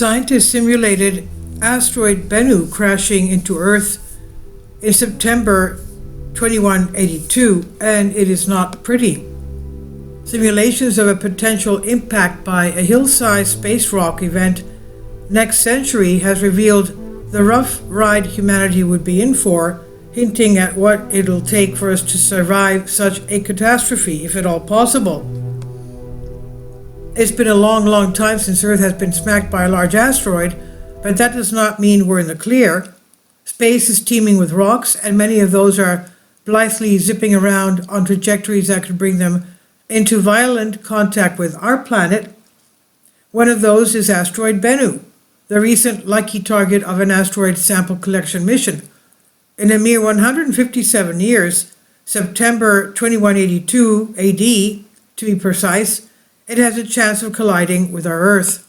Scientists simulated asteroid Bennu crashing into Earth in September 2182, and it is not pretty. Simulations of a potential impact by a hill-sized space rock event next century has revealed the rough ride humanity would be in for, hinting at what it'll take for us to survive such a catastrophe, if at all possible. It's been a long time since Earth has been smacked by a large asteroid, but that does not mean we're in the clear. Space is teeming with rocks, and many of those are blithely zipping around on trajectories that could bring them into violent contact with our planet. One of those is asteroid Bennu, the recent lucky target of an asteroid sample collection mission. In a mere 157 years, September 2182 AD, to be precise, it has a chance of colliding with our Earth.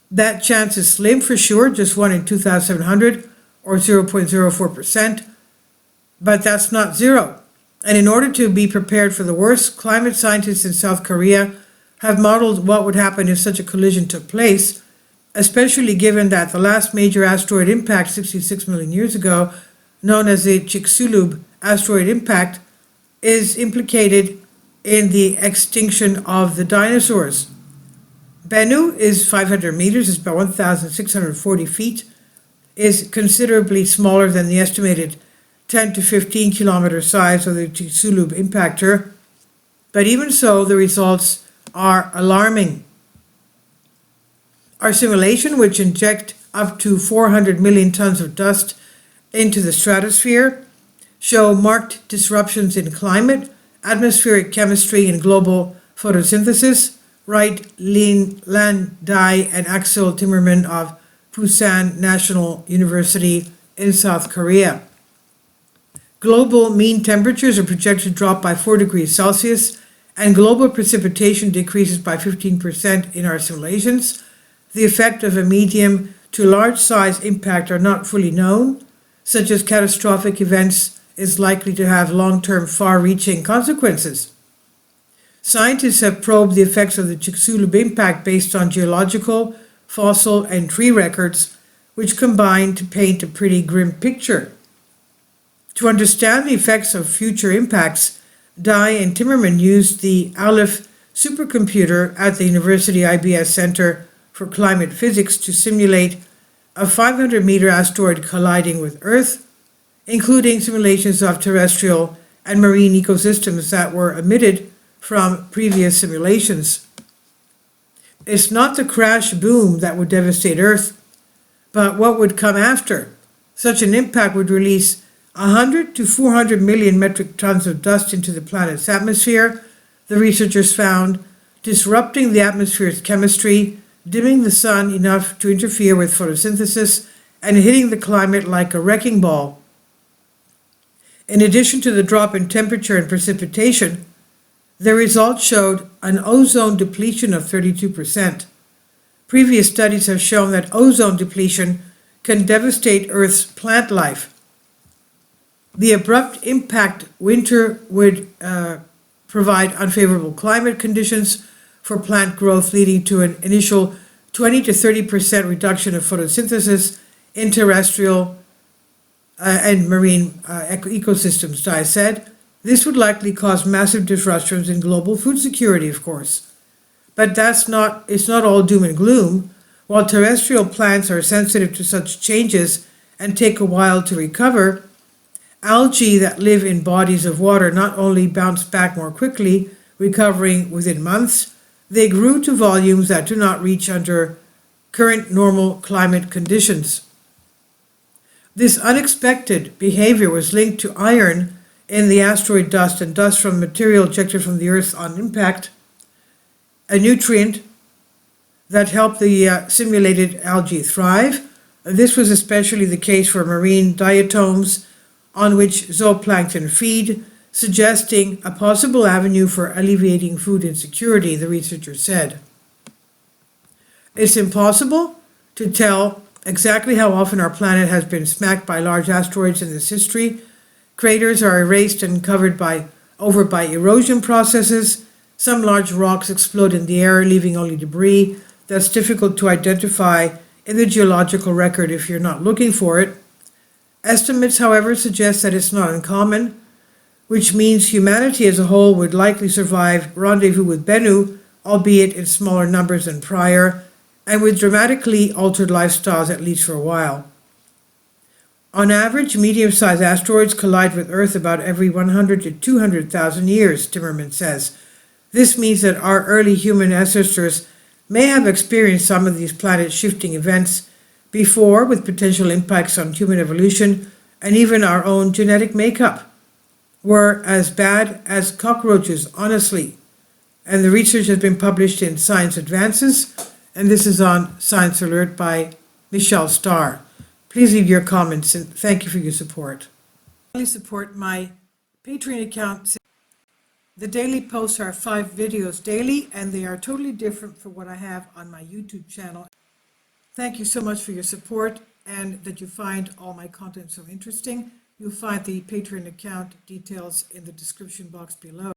That chance is slim for sure, just 1 in 2,700 or 0.04%, but that's not zero. And in order to be prepared for the worst, climate scientists in South Korea have modeled what would happen if such a collision took place, especially given that the last major asteroid impact 66 million years ago, known as the Chicxulub asteroid impact, is implicated in the extinction of the dinosaurs. Bennu is 500 meters, it's about 1,640 feet, is considerably smaller than the estimated 10 to 15 kilometer size of the Chicxulub impactor, but even so, the results are alarming. Our simulation, which inject up to 400 million tons of dust into the stratosphere, show marked disruptions in climate, atmospheric chemistry, and global photosynthesis, write Lin Lan Dai and Axel Timmerman of Busan National University in South Korea. Global mean temperatures are projected to drop by 4 degrees Celsius, and global precipitation decreases by 15% in our simulations. The effect of a medium to large size impact are not fully known. Such as catastrophic events is likely to have long-term far-reaching consequences. Scientists have probed the effects of the Chicxulub impact based on geological, fossil, and tree records, which combine to paint a pretty grim picture. To understand the effects of future impacts, Dai and Timmerman used the Aleph supercomputer at the University IBS Center for Climate Physics to simulate a 500-meter asteroid colliding with Earth, including simulations of terrestrial and marine ecosystems that were omitted from previous simulations. It's not the crash boom that would devastate Earth, but what would come after. Such an impact would release 100 to 400 million metric tons of dust into the planet's atmosphere, the researchers found, disrupting the atmosphere's chemistry, dimming the sun enough to interfere with photosynthesis, and hitting the climate like a wrecking ball. In addition to the drop in temperature and precipitation, the results showed an ozone depletion of 32%. Previous studies have shown that ozone depletion can devastate Earth's plant life. The abrupt impact winter would provide unfavorable climate conditions for plant growth, leading to an initial 20 to 30% reduction of photosynthesis in terrestrial and marine ecosystems, Dai said. This would likely cause massive disruptions in global food security, of course. But it's not all doom and gloom. While terrestrial plants are sensitive to such changes and take a while to recover, algae that live in bodies of water not only bounce back more quickly, recovering within months, they grew to volumes that do not reach under current normal climate conditions. This unexpected behavior was linked to iron in the asteroid dust and dust from material ejected from the Earth on impact, a nutrient that helped the simulated algae thrive. This was especially the case for marine diatoms on which zooplankton feed, suggesting a possible avenue for alleviating food insecurity, the researchers said. It's impossible to tell exactly how often our planet has been smacked by large asteroids in this history. Craters are erased and covered over by erosion processes. Some large rocks explode in the air, leaving only debris. that's difficult to identify in the geological record if you're not looking for it. Estimates, however, suggest that it's not uncommon, which means humanity as a whole would likely survive rendezvous with Bennu, albeit in smaller numbers than prior, and with dramatically altered lifestyles at least for a while. On average, medium-sized asteroids collide with Earth about every 100 to 200,000 years, Timmerman says. This means that our early human ancestors may have experienced some of these planet-shifting events before, with potential impacts on human evolution and even our own genetic makeup. We're as bad as cockroaches, honestly. And the research has been published in Science Advances, and this is on Science Alert by Michelle Starr. Please leave your comments and thank you for your support. Please support my Patreon account. The daily posts are 5 videos daily, and they are totally different from what I have on my YouTube channel. Thank you so much for your support and that you find all my content so interesting. You'll find the Patreon account details in the description box below.